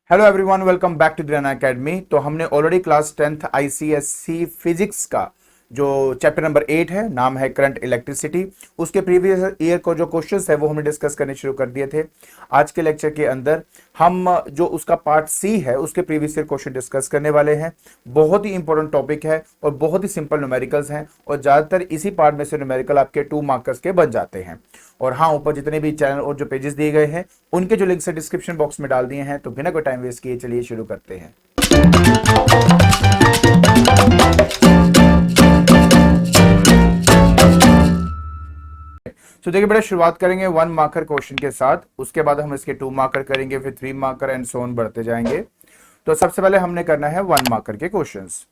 Hello everyone, welcome back to ड्रेना academy. तो हमने already class 10th ICSC physics का जो चैप्टर नंबर 8 है, नाम है करंट इलेक्ट्रिसिटी, उसके प्रीवियस ईयर को जो क्वेश्चंस है वो हमने डिस्कस करने शुरू कर दिए थे। आज के लेक्चर के अंदर हम जो उसका पार्ट सी है उसके प्रीवियस ईयर क्वेश्चन डिस्कस करने वाले हैं। बहुत ही इंपॉर्टेंट टॉपिक है और बहुत ही सिंपल न्यूमेरिकल्स हैं और ज़्यादातर इसी पार्ट में से न्यूमेरिकल आपके 2 मार्कर्स के बन जाते हैं। और हाँ, ऊपर जितने भी चैनल और जो पेजेस दिए गए हैं उनके जो लिंक्स है डिस्क्रिप्शन बॉक्स में डाल दिए हैं। तो बिना कोई टाइम वेस्ट किए चलिए शुरू करते हैं। तो देखिए बेटा, शुरुआत करेंगे 1 मार्कर क्वेश्चन के साथ, उसके बाद हम इसके 2 मार्कर करेंगे, फिर 3 मार्कर एंड सो ऑन बढ़ते जाएंगे। तो सबसे पहले हमने करना है 1 मार्कर के क्वेश्चंस।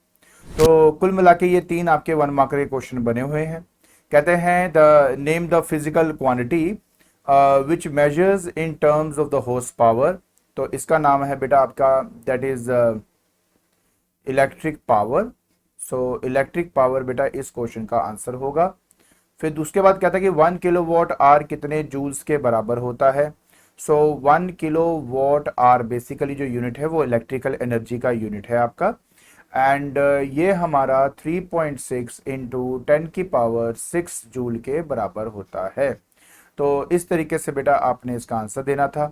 तो कुल मिला के ये 3 आपके 1 मार्कर के क्वेश्चन बने हुए हैं। कहते हैं the name the physical quantity which measures in terms of the horse power. तो इसका नाम है बेटा आपका that is electric power. So electric power बेटा इस क्वेश्चन का आंसर होगा। फिर उसके बाद कहता है कि 1 किलोवाट आर कितने जूल्स के बराबर होता है। सो 1 किलोवाट आर बेसिकली जो यूनिट है वो इलेक्ट्रिकल एनर्जी का यूनिट है आपका। एंड ये हमारा 3.6 इंटू 10⁻6 जूल के बराबर होता है। तो इस तरीके से बेटा आपने इसका आंसर देना था।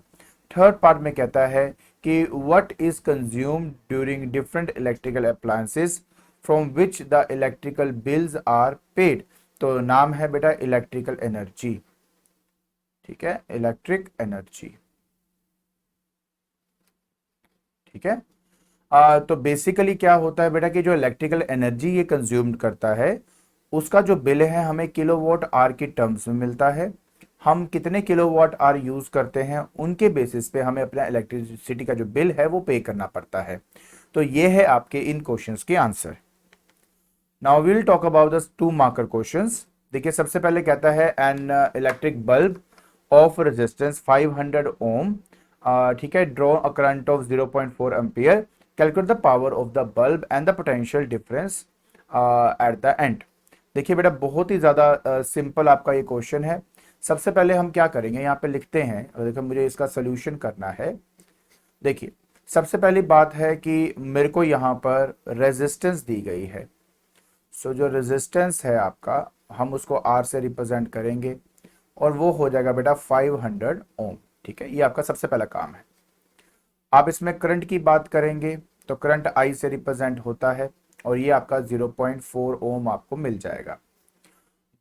थर्ड पार्ट में कहता है कि what is consumed during different electrical appliances from which the electrical bills are paid. तो नाम है बेटा इलेक्ट्रिकल एनर्जी। ठीक है, इलेक्ट्रिक एनर्जी। ठीक है। तो बेसिकली क्या होता है बेटा कि जो इलेक्ट्रिकल एनर्जी ये कंज्यूम करता है उसका जो बिल है हमें किलोवाट आर की टर्म्स में मिलता है। हम कितने किलोवाट आर यूज करते हैं उनके बेसिस पे हमें अपना इलेक्ट्रिसिटी का जो बिल है वो पे करना पड़ता है। तो ये है आपके इन क्वेश्चंस के answer. Now we will talk about the 2 marker questions. देखिए सबसे पहले कहता है an electric bulb of resistance 500 ohm, ठीक है, draw a current of 0.4 ampere, calculate the power of the bulb and the potential difference at the end. देखिए बेटा बहुत ही ज़्यादा सिंपल आपका ये क्वेश्चन है। सबसे पहले हम क्या करेंगे, यहाँ पे लिखते हैं और देखो मुझे इसका सोल्यूशन करना है। देखिए सबसे पहली बात है कि मेरे को यहाँ पर रेजिस्टेंस दी गई है। सो जो रेजिस्टेंस है आपका हम उसको आर से रिप्रेजेंट करेंगे और वो हो जाएगा बेटा 500 ओम। ठीक है, ये आपका सबसे पहला काम है। आप इसमें करंट की बात करेंगे तो करंट आई से रिप्रेजेंट होता है और ये आपका 0.4 ओम आपको मिल जाएगा।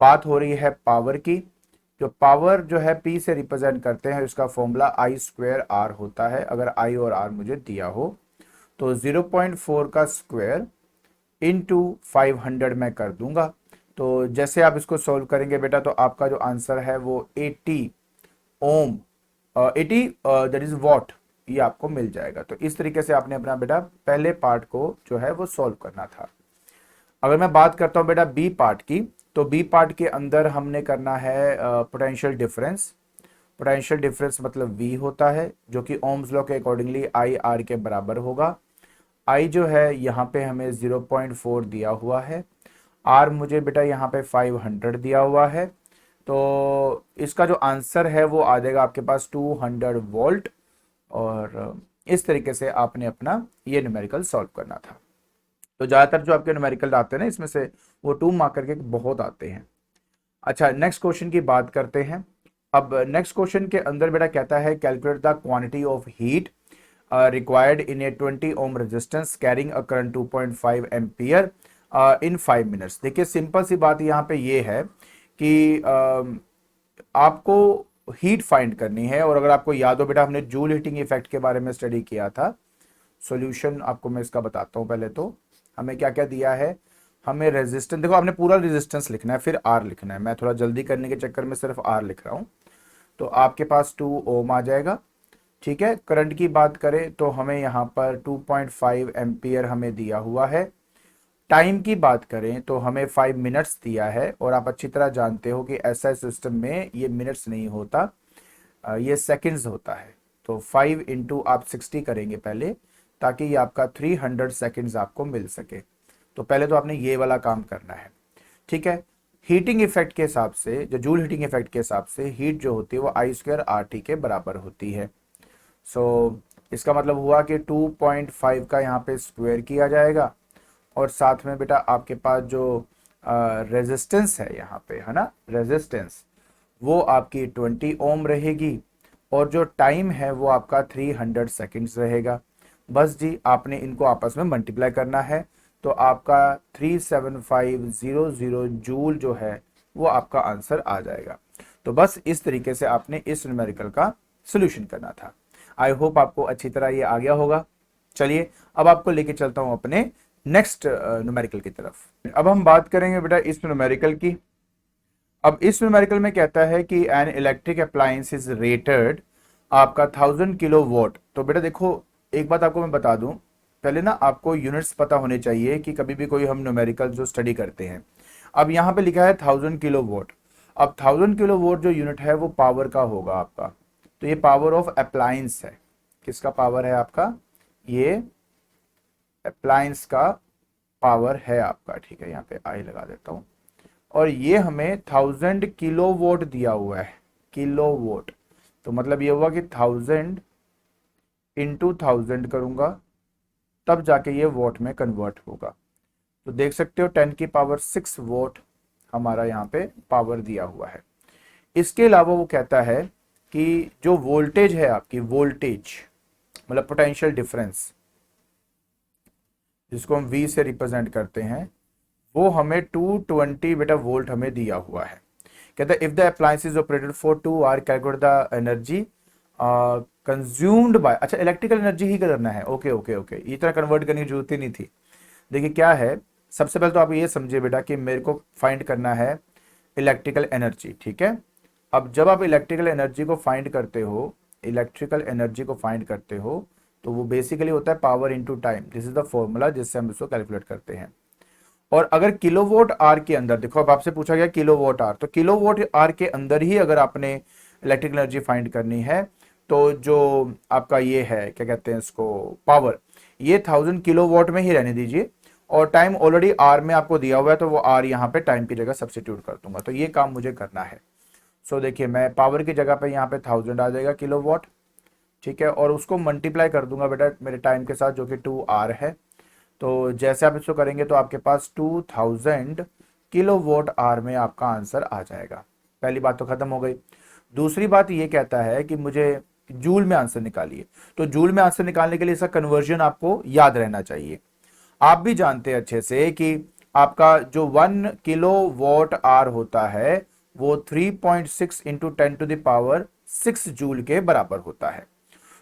बात हो रही है पावर की। जो पावर जो है पी से रिप्रेजेंट करते हैं उसका फॉर्मूला आई स्क्वायर आर होता है। अगर आई और आर मुझे दिया हो तो 0.4 का स्क्वायर इंटू 500 मैं कर दूंगा। तो जैसे आप इसको सॉल्व करेंगे बेटा तो आपका जो आंसर है वो 80 ओम, 80 दैट इज वॉट, ये आपको मिल जाएगा। तो इस तरीके से आपने अपना बेटा पहले पार्ट को जो है वो सॉल्व करना था। अगर मैं बात करता हूं बेटा बी पार्ट की, तो बी पार्ट के अंदर हमने करना है पोटेंशियल डिफरेंस। पोटेंशियल डिफरेंस मतलब V होता है जो कि ओम्स लॉ के अकॉर्डिंगली आई आर के बराबर होगा। आई जो है यहाँ पे हमें 0.4 दिया हुआ है, आर मुझे बेटा यहाँ पे 500 दिया हुआ है। तो इसका जो आंसर है वो आ जाएगा आपके पास 200 वोल्ट। और इस तरीके से आपने अपना ये न्यूमेरिकल सॉल्व करना था। तो ज़्यादातर जो आपके न्यूमेरिकल आते हैं ना इसमें से वो 2 मार्कर के बहुत आते हैं। अच्छा, नेक्स्ट क्वेश्चन की बात करते हैं। अब नेक्स्ट क्वेश्चन के अंदर बेटा कहता है calculate the quantity of heat required in a 20 ohm resistance carrying a current 2.5 ampere in 5 minutes। देखिए सिंपल सी बात यहाँ पे ये है कि आपको हीट फाइंड करनी है। और अगर आपको याद हो बेटा हमने जूल हीटिंग इफेक्ट के बारे में स्टडी किया था। सॉल्यूशन आपको मैं इसका बताता हूँ। पहले तो हमें क्या क्या दिया है, हमें रेजिस्टेंस, देखो आपने पूरा रेजिस्टेंस लिखना है फिर आर लिखना है। मैं थोड़ा जल्दी करने के चक्कर में सिर्फ आर लिख रहा हूँ। तो आपके पास 2 ओम आ जाएगा। ठीक है, करंट की बात करें तो हमें यहाँ पर 2.5 एम्पियर हमें दिया हुआ है। टाइम की बात करें तो हमें 5 मिनट्स दिया है और आप अच्छी तरह जानते हो कि ऐसा सिस्टम में ये मिनट्स नहीं होता, ये सेकंड्स होता है। तो 5 इंटू आप 60 करेंगे पहले ताकि ये आपका 300 सेकंड्स आपको मिल सके। तो पहले तो आपने ये वाला काम करना है। ठीक है, हीटिंग इफेक्ट के हिसाब से, जो जूल हीटिंग इफेक्ट के हिसाब से हीट जो होती है वो आई स्क्वायर आर टी के बराबर होती है। सो इसका मतलब हुआ कि 2.5 का यहाँ पे स्क्वायर किया जाएगा, और साथ में बेटा आपके पास जो रेजिस्टेंस है यहाँ पे, है ना, रेजिस्टेंस, वो आपकी 20 ओम रहेगी, और जो टाइम है वो आपका 300 सेकेंड्स रहेगा। बस जी आपने इनको आपस में मल्टीप्लाई करना है, तो आपका 37500 जूल जो है वो आपका आंसर आ जाएगा। तो बस इस तरीके से आपने इस न्यूमेरिकल का सोल्यूशन करना था। आई होप आपको अच्छी तरह ये आ गया होगा। चलिए अब आपको लेके चलता हूं अपने नेक्स्ट न्यूमेरिकल की तरफ। अब हम बात करेंगे बेटा इस न्यूमेरिकल की। अब इस न्यूमेरिकल में कहता है कि an electric appliance is rated आपका 1000 किलोवाट। तो बेटा देखो, एक बात आपको मैं बता दूं, पहले ना आपको यूनिट्स पता होने चाहिए कि कभी भी कोई हम न्यूमेरिकल जो स्टडी करते हैं। अब यहाँ पे लिखा है 1000 किलोवाट। अब 1000 किलोवाट जो यूनिट है वो पावर का होगा आपका, तो ये पावर ऑफ अप्लायंस है। किसका पावर है आपका? ये अप्लायंस का पावर है आपका, ठीक है, यहाँ पे आई लगा देता हूं। और ये हमें 1000 किलोवाट दिया हुआ है, किलोवाट। तो मतलब ये हुआ कि 1000 × 1000 करूंगा तब जाके ये वॉट में कन्वर्ट होगा। तो देख सकते हो 10⁶ वॉट हमारा यहाँ पे पावर दिया हुआ है। इसके अलावा वो कहता है कि जो वोल्टेज है आपकी, वोल्टेज मतलब पोटेंशियल डिफरेंस, जिसको हम V से रिप्रेजेंट करते हैं, वो हमें 220 बेटा वोल्ट हमें दिया हुआ है। कहता है if the appliance is operated for 2 hour calculate the energy consumed by, अच्छा इलेक्ट्रिकल एनर्जी ही करना है, ओके ओके ओके, ये तरह कन्वर्ट करने की जरूरत ही नहीं थी। देखिए क्या है, सबसे पहले तो आप ये समझिए बेटा कि मेरे को फाइंड करना है इलेक्ट्रिकल एनर्जी, ठीक है। अब जब आप इलेक्ट्रिकल एनर्जी को फाइंड करते हो, इलेक्ट्रिकल एनर्जी को फाइंड करते हो, तो वो बेसिकली होता है power into time. This is the formula जिससे हम इसको कैलकुलेट करते हैं। और अगर किलोवाट आवर के अंदर, देखो अब आपसे पूछा गया किलोवाट आवर, तो किलोवाट आवर के अंदर ही अगर आपने इलेक्ट्रिकल एनर्जी फाइंड करनी है, तो जो आपका ये है क्या कहते हैं इसको, पावर, ये 1000 किलोवाट में ही रहने दीजिए, और टाइम ऑलरेडी आर में आपको दिया हुआ है, तो वो आर यहाँ पे टाइम की जगह सब्स्टिट्यूट कर दूंगा। तो ये काम मुझे करना है। सो देखिए मैं पावर की जगह पे यहाँ पे 1000 आ जाएगा किलोवाट, ठीक है, और उसको मल्टीप्लाई कर दूंगा बेटा मेरे टाइम के साथ जो कि 2 आर है। तो जैसे आप इसको करेंगे तो आपके पास 2000 किलोवाट आवर में आपका आंसर आ जाएगा। पहली बात तो खत्म हो गई। दूसरी बात ये कहता है कि मुझे जूल में आंसर निकालिए। तो जूल में आंसर निकालने के लिए इसका कन्वर्जन आपको याद रहना चाहिए। आप भी जानते हैं अच्छे से कि आपका जो 1 किलोवाट आवर होता है वो 3.6 इंटू 10⁶ जूल के बराबर होता है।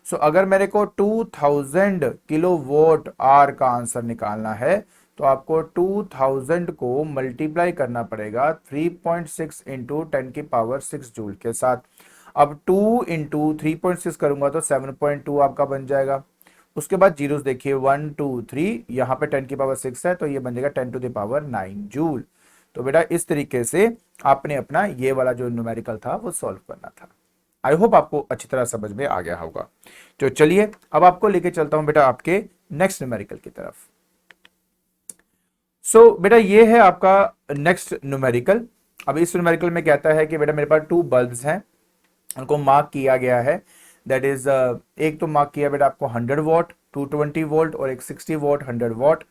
सो अगर मेरे को 2000 किलोवाट आवर का आंसर निकालना है, तो आपको 2000 को मल्टीप्लाई करना पड़ेगा 3.6 इंटू 10⁶ जूल के साथ। अब 2 इंटू 3.6 करूंगा तो 7.2 आपका बन जाएगा। उसके बाद जीरोस देखिए 1 2 3, यहाँ पे 10⁶ है, तो ये बन जाएगा 10⁹ जूल। तो बेटा इस तरीके से आपने अपना ये वाला जो न्यूमेरिकल था वो सॉल्व करना था। आई होप आपको अच्छी तरह समझ में आ गया होगा। तो चलिए अब आपको लेके चलता हूं बेटा आपके नेक्स्ट न्यूमेरिकल की तरफ। बेटा ये है आपका नेक्स्ट न्यूमेरिकल। अब इस न्यूमेरिकल में कहता है कि बेटा मेरे पास 2 बल्ब्स हैं, उनको मार्क किया गया है, दैट इज एक तो मार्क किया बेटा आपको 100 वॉट 220 वोल्ट, और एक 60 what 100 what.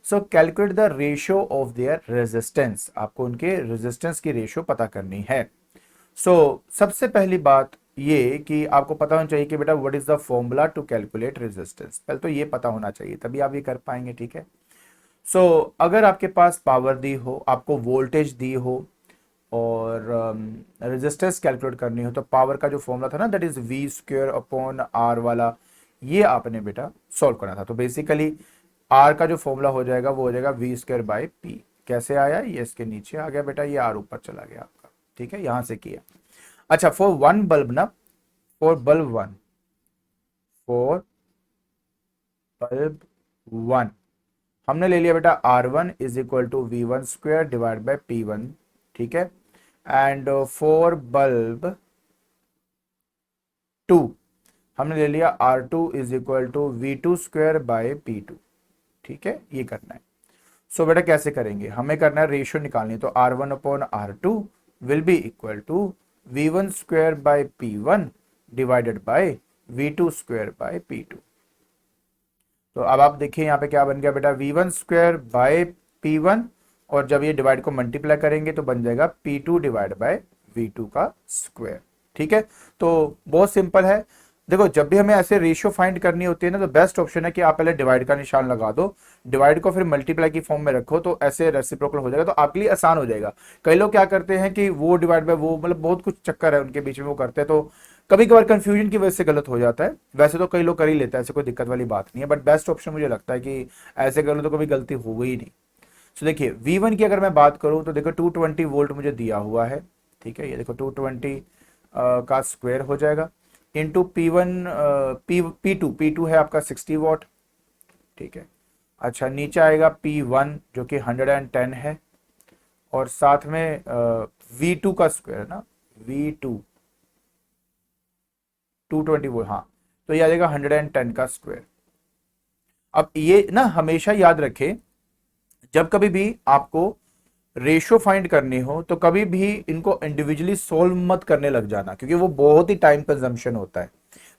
So calculate the ratio of their resistance, आपको उनके रेजिस्टेंस की रेशियो पता करनी है। सबसे पहली बात ये कि आपको पता होना चाहिए कि बेटा what is the formula to calculate resistance, पहले तो ये पता होना चाहिए, तभी आप ये कर पाएंगे, ठीक है। अगर आपके पास पावर दी हो, आपको वोल्टेज दी हो, और रेजिस्टेंस कैलकुलेट करनी हो, तो पावर का जो फॉर्मूला था ना, दैट इज V²/R वाला, ये आपने बेटा सॉल्व करना था। तो बेसिकली R का जो फॉर्मूला हो जाएगा वो हो जाएगा V²/P। कैसे आया, ये इसके नीचे आ गया बेटा, ये R ऊपर चला गया आपका, ठीक है, यहां से किया। अच्छा फॉर 1 बल्ब ना, फॉर बल्ब 1, फॉर बल्ब 1 हमने ले लिया बेटा R1 is equal to V1² divide by P1, ठीक है। एंड फॉर बल्ब 2 हमने ले लिया R2 is equal to V2² bye P2, ठीक है, ये करना है। बेटा कैसे करेंगे, हमें करना है रेशियो निकालनी है, तो R1/R2 will be equal to V1² by P1 divided by V2 square by P2। तो अब आप देखिए यहाँ पे क्या बन गया बेटा, V1 स्क्वायर बाय P1, और जब ये डिवाइड को मल्टीप्लाई करेंगे तो बन जाएगा P2 डिवाइड बाय V2 का स्क्वायर। ठीक है, तो बहुत सिंपल है। देखो जब भी हमें ऐसे रेशियो फाइंड करनी होती है ना, तो बेस्ट ऑप्शन है कि आप पहले डिवाइड का निशान लगा दो, डिवाइड को फिर मल्टीप्लाई की फॉर्म में रखो, तो ऐसे रेसिप्रोकल हो जाएगा, तो आपके लिए आसान हो जाएगा। कई लोग क्या करते हैं कि वो डिवाइड बाय वो, मतलब बहुत कुछ चक्कर है उनके बीच में, वो करते हैं, तो कभी कभार कंफ्यूजन की वजह से गलत हो जाता है। वैसे तो कई लोग कर ही लेते हैं, ऐसे कोई दिक्कत वाली बात नहीं है, बट बेस्ट ऑप्शन मुझे लगता है कि ऐसे कर लो तो कभी गलती हो ही नहीं। तो देखिए V1 की अगर मैं बात करूं तो देखो 220 वोल्ट मुझे दिया हुआ है। ठीक है, ये देखो 220 का स्क्वायर हो जाएगा इंटू P1, P2 है आपका 60 वॉट। ठीक है, अच्छा नीचे आएगा P1 जो कि 110 है, और साथ में V2 का स्क्वायर है ना, V2 220 वोल्ट, हाँ, तो ये आ जाएगा 110 का स्क्वायर। अब ये ना हमेशा याद रखें, जब कभी भी आपको रेशियो फाइंड करनी हो तो कभी भी इनको इंडिविजुअली सोल्व मत करने लग जाना, क्योंकि वो बहुत ही टाइम कंजम्पशन होता है।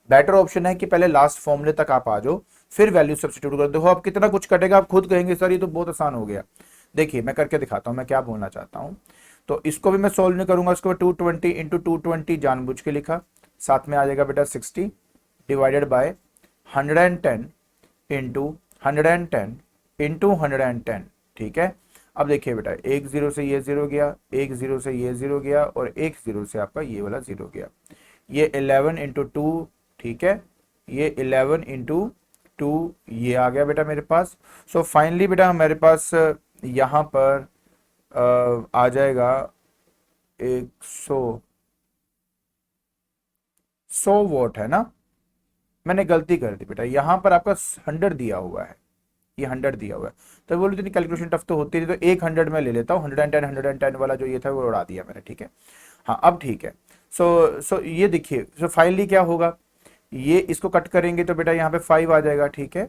बेटर ऑप्शन है कि पहले लास्ट फॉर्मूले तक आप आ जाओ, फिर वैल्यू सब्स्टिट्यूट कर दो। आप कितना कुछ कटेगा, आप खुद कहेंगे सर ये तो बहुत आसान हो गया। देखिए मैं करके दिखाता हूं मैं क्या बोलना चाहता हूं। तो इसको भी मैं सोल्व नहीं करूंगा, इसको 220 इंटू 220 जानबूझ के लिखा, साथ में आ जाएगा बेटा 60 डिवाइडेड बाय 110 इंटू 110 इंटू 110। ठीक है, अब देखिए बेटा, एक जीरो से ये जीरो गया, एक जीरो से ये जीरो गया, और एक जीरो से आपका ये वाला जीरो गया। ये 11 इंटू टू, ठीक है, ये 11 इंटू टू, ये आ गया बेटा मेरे पास। सो फाइनली बेटा मेरे पास यहाँ पर आ जाएगा 100 वोट है ना। मैंने गलती कर दी बेटा, यहाँ पर आपका 100 दिया हुआ है, ये 100 दिया हुआ है, तो बोलो इतनी कैलकुलेशन टफ तो होती नहीं, तो एक 100 में ले लेता हूँ, 110 वाला जो ये था वो उड़ा दिया मैंने। ठीक है, हाँ अब ठीक है। सो ये देखिए, सो फाइनली क्या होगा, ये इसको कट करेंगे तो बेटा यहाँ पे 5 आ जाएगा। ठीक है,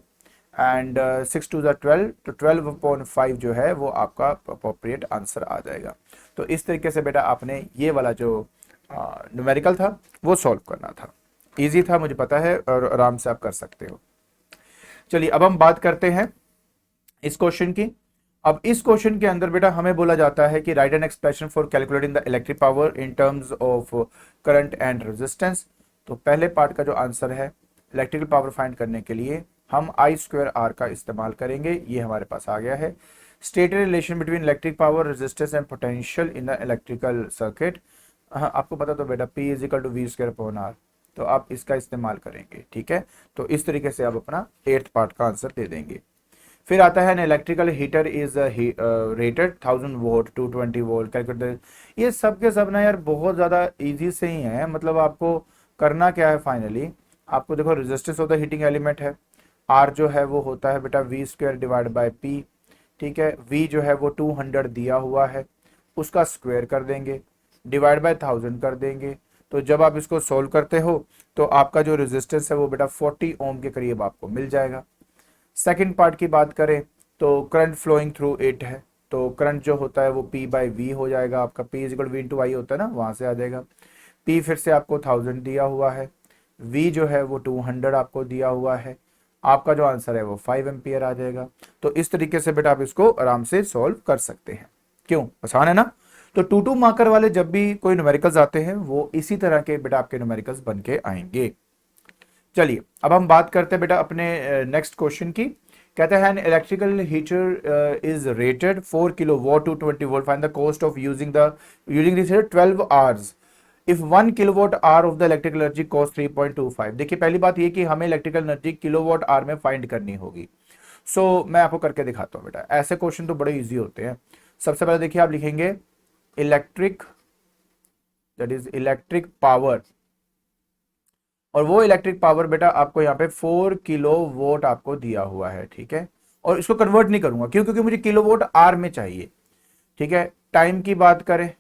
एंड 6 टू 12, तो 12/5 जो है वो आपका अप्रोप्रिएट आंसर आ जाएगा। तो इस तरीके से बेटा आपने ये वाला जो न्यूमेरिकल था वो सॉल्व करना था। इजी था, मुझे पता है, और आराम से आप कर सकते हो। चलिए अब हम बात करते हैं इस क्वेश्चन की। अब इस क्वेश्चन के अंदर बेटा हमें बोला जाता है कि right an expression for calculating the electric power in terms of current and resistance. तो पहले पार्ट का जो आंसर है, इलेक्ट्रिकल पावर फाइंड करने के लिए हम आई स्क्वायर आर का इस्तेमाल करेंगे। ये हमारे पास आ गया है। State relation between electric power, resistance and potential in the electrical circuit. आपको पता तो बेटा P is equal to V square upon R, तो आप इसका इस्तेमाल करेंगे। ठीक है, तो इस तरीके से आप अपना 8th पार्ट का आंसर दे देंगे। फिर आता है electrical heater is rated 1000 volt 220 volt calculate. ये सब के सब ना यार बहुत ज़्यादा इजी से ही है, मतलब आपको करना क्या है फाइनली, आपको देखो resistance of the heating element है, आर जो है वो होता है बेटा V square divide by P. ठीक है, वी जो है वो 200 दिया हुआ है, उसका स्क्वायर कर देंगे, डिवाइड बाय 1000 कर देंगे। तो जब आप इसको सोल्व करते हो तो आपका जो रेजिस्टेंस है वो बेटा 40 ओम के करीब आपको मिल जाएगा। सेकंड पार्ट की बात करें तो करंट फ्लोइंग थ्रू इट है, तो करंट जो होता है वो P बाई वी हो जाएगा आपका, P is equal V into I होता है ना, वहां से आ जाएगा। P फिर से आपको 1000 दिया हुआ है, V जो है वो 200 आपको दिया हुआ है, आपका जो आंसर है वो 5 एम्पियर आ जाएगा। तो इस तरीके से बेटा आप इसको आराम से सॉल्व कर सकते हैं। क्यों, आसान है ना। तो 2 मार्कर वाले जब भी कोई न्यूमेरिकल्स आते हैं वो इसी तरह के बेटा आपके न्यूमेरिकल्स बन के आएंगे। चलिए अब हम बात करते हैं बेटा अपने नेक्स्ट क्वेश्चन की। कहते हैं electrical heater is rated 4 kilowatt to 20 volt, find the cost of using this 12 hours if 1 kilowatt hour of the electrical energy cost 3.25। देखिए पहली बात ये कि हमें इलेक्ट्रिकल एनर्जी किलोवाट आवर में फाइंड करनी होगी। मैं आपको करके दिखाता हूं बेटा, ऐसे क्वेश्चन तो बड़े इजी होते हैं। सबसे पहले देखिए आप लिखेंगे electric, that is electric power, और वो इलेक्ट्रिक पावर बेटा आपको यहाँ पे 4 किलो वोट आपको दिया हुआ है। ठीक है, और इसको कन्वर्ट नहीं करूंगा क्यों, क्योंकि मुझे किलो वोट आर में चाहिए। ठीक है, टाइम की बात करें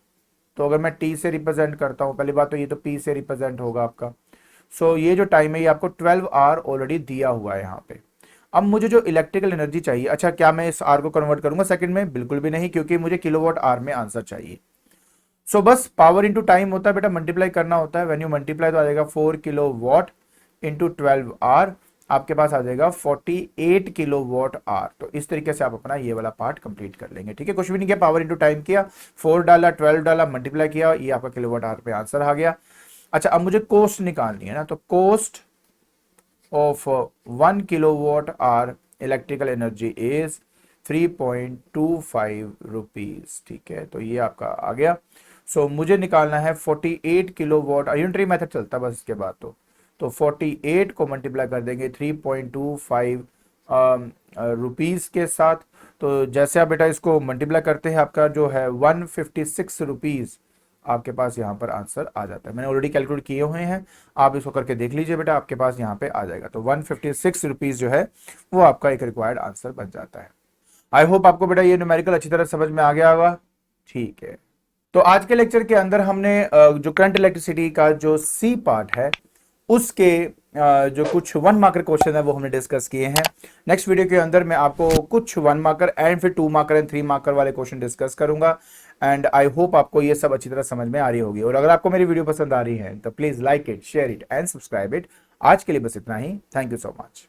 तो अगर मैं टी से रिप्रेजेंट करता हूं, पहली बात तो ये तो पी से रिप्रेजेंट होगा आपका। ये जो टाइम है ये आपको 12 आर ऑलरेडी दिया हुआ है यहाँ पे। अब मुझे जो इलेक्ट्रिकल एनर्जी चाहिए, अच्छा क्या मैं इस आर को कन्वर्ट करूंगा सेकंड में, बिल्कुल भी नहीं, क्योंकि मुझे किलोवाट आर में आंसर चाहिए। बस पावर इंटू टाइम होता है बेटा, मल्टीप्लाई करना होता है, व्हेन यू मल्टीप्लाई तो आ जाएगा 4 किलो वॉट इंटू 12 आर, आपके पास आ जाएगा 48 किलो वॉट आर। तो इस तरीके से आप अपना ये वाला पार्ट कंप्लीट कर लेंगे। ठीक है, कुछ भी नहीं किया, पावर इंटू टाइम किया, 4 डाला, 12 डाला, मल्टीप्लाई किया, ये आपका किलो वॉट आर पे आंसर आ गया। अच्छा, अब मुझे कोस्ट निकालनी है ना, तो cost of 1 kilowatt hour electrical energy is 3.25 rupees. ठीक है, तो ये आपका आ गया। सो मुझे निकालना है 48 किलोवाट, यूनिटरी मेथड चलता है बस इसके बाद। तो 48 को मल्टीप्लाई कर देंगे 3.25 रुपीज के साथ। तो जैसे आप बेटा इसको मल्टीप्लाई करते हैं, आपका जो है 156 रुपीज आपके पास यहाँ पर आंसर आ जाता है। मैंने ऑलरेडी कैलकुलेट किए हुए हैं, आप इसको करके देख लीजिए बेटा, आपके पास यहाँ पे आ जाएगा। तो 156 रुपीज जो है वो आपका एक रिक्वायर्ड आंसर बन जाता है। आई होप आपको बेटा ये न्यूमेरिकल अच्छी तरह समझ में आ गया होगा। ठीक है, तो आज के लेक्चर के अंदर हमने जो करंट इलेक्ट्रिसिटी का जो सी पार्ट है उसके जो कुछ 1 मार्कर क्वेश्चन है वो हमने डिस्कस किए हैं। नेक्स्ट वीडियो के अंदर मैं आपको कुछ 1 मार्कर एंड फिर 2 मार्कर एंड 3 मार्कर वाले क्वेश्चन डिस्कस करूंगा। एंड आई होप आपको ये सब अच्छी तरह समझ में आ रही होगी। और अगर आपको मेरी वीडियो पसंद आ रही है तो please like it, share it and subscribe it. आज के लिए बस इतना ही। Thank you so much.